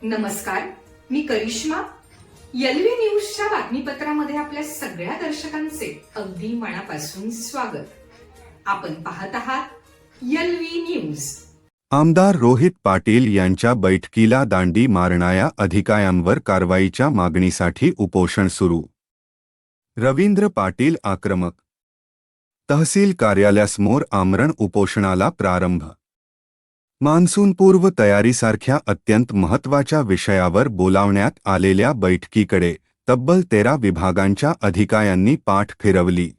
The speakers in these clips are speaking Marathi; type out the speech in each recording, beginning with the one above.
नमस्कार, मी करिश्मा. एलव्ही न्यूजच्या बातमीपत्रामध्ये आपल्या सगळ्या दर्शकांचे अगदी मनापासून स्वागत. आपण पाहत आहात एलव्ही न्यूज. आमदार रोहित पाटील यांच्या बैठकीला दांडी मारणाऱ्या अधिकाऱ्यांवर कारवाईच्या मागणीसाठी उपोषण सुरू. रवींद्र पाटील आक्रमक. तहसील कार्यालयासमोर आमरण उपोषणाला प्रारंभ. मान्सूनपूर्व तयारीसारख्या अत्यंत महत्त्वाच्या विषयावर बोलावण्यात आलेल्या बैठकीकडे तब्बल 13 विभागांच्या अधिकाऱ्यांनी पाठ फिरवली.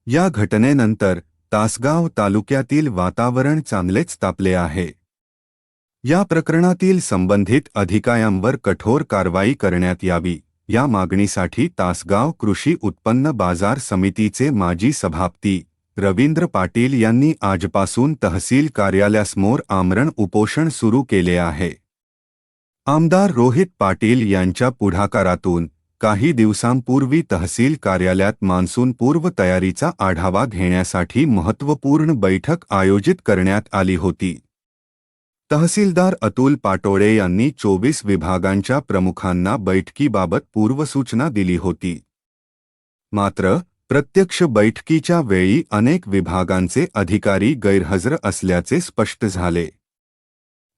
या घटनेनंतर तासगाव तालुक्यातील वातावरण चांगलेच तापले आहे. या प्रकरणातील संबंधित अधिकाऱ्यांवर कठोर कारवाई करण्यात यावी या मागणीसाठी तासगाव कृषी उत्पन्न बाजार समितीचे माजी सभापती रवींद्र पाटील यांनी आजपासून तहसील कार्यालयासमोर आमरण उपोषण सुरू केले आहे. आमदार रोहित पाटील यांच्या पुढाकारातून काही दिवसांपूर्वी तहसील कार्यालयात मान्सूनपूर्व तयारीचा आढावा घेण्यासाठी महत्त्वपूर्ण बैठक आयोजित करण्यात आली होती. तहसीलदार अतुल पाटोळे यांनी 24 विभागांच्या प्रमुखांना बैठकीबाबत पूर्वसूचना दिली होती. मात्र प्रत्यक्ष बैठकीच्या वेळी अनेक विभागांचे अधिकारी गैरहजर असल्याचे स्पष्ट झाले.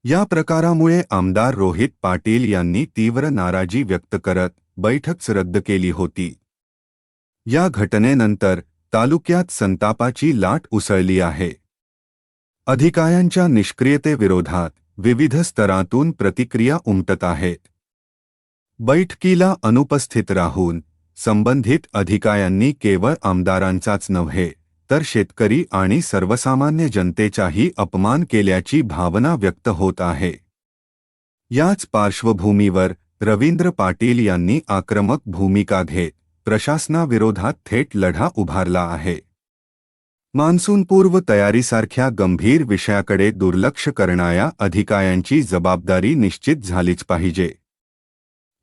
या प्रकारामुळे आमदार रोहित पाटील यांनी तीव्र नाराजी व्यक्त करत बैठक रद्द केली होती. या घटनेनंतर तालुक्यात संतापाची लाट उसळली आहे. अधिकाऱ्यांच्या निष्क्रियतेविरोधात विविध स्तरातून प्रतिक्रिया उमटत आहेत. बैठकीला अनुपस्थित राहून संबंधित अधिकाऱ्यांनी केवळ आमदारांचाच नव्हे तर शेतकरी आणि सर्वसामान्य जनतेचाही अपमान केल्याची भावना व्यक्त होत आहे. याच पार्श्वभूमीवर रवींद्र पाटील यांनी आक्रमक भूमिका घेत प्रशासनाविरोधात थेट लढा उभारला आहे. मान्सूनपूर्व तयारीसारख्या गंभीर विषयाकडे दुर्लक्ष करणाऱ्या अधिकाऱ्यांची जबाबदारी निश्चित झालीच पाहिजे.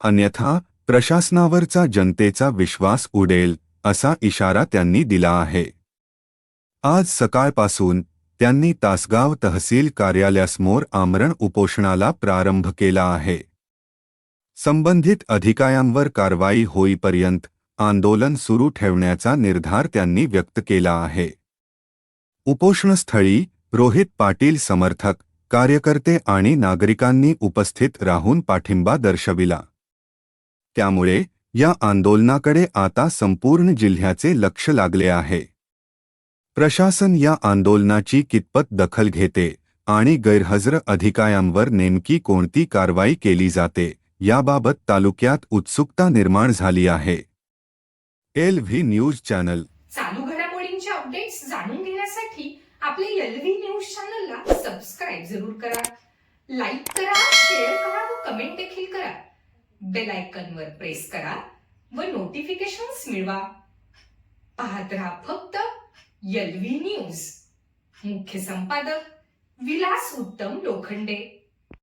अन्यथा प्रशासनावरचा जनतेचा विश्वास उडेल असा इशारा त्यांनी दिला आहे. आज सकाळपासून त्यांनी तासगाव तहसील कार्यालयासमोर आमरण उपोषणाला प्रारंभ केला आहे. संबंधित अधिकाऱ्यांवर कारवाई होईपर्यंत आंदोलन सुरू ठेवण्याचा निर्धार त्यांनी व्यक्त केला आहे. उपोषणस्थळी रोहित पाटील समर्थक, कार्यकर्ते आणि नागरिकांनी उपस्थित राहून पाठिंबा दर्शविला. त्यामुळे या आंदोलनाकडे आता संपूर्ण जिल्ह्याचे लक्ष लागले आहे. प्रशासन या आंदोलनाची कितपत दखल घेते आणि गैरहजर अधिकाऱ्यांवर नेमकी कोणती कारवाई केली जाते याबाबत तालुक्यात उत्सुकता निर्माण झाली आहे. LV news channel. चालू घडामोडींचे अपडेट्स जाणून घेण्यासाठी आपल्या एलव्ही न्यूज चॅनलला सबस्क्राइब जरूर करा, लाईक करा, शेअर करा व कमेंट देखील करा. बेल आयकॉनवर प्रेस करा व नोटिफिकेशन्स मिळवा. पाहत रहा फक्त एलव्ही न्यूज. मुख्य संपादक विलास उत्तम लोखंडे.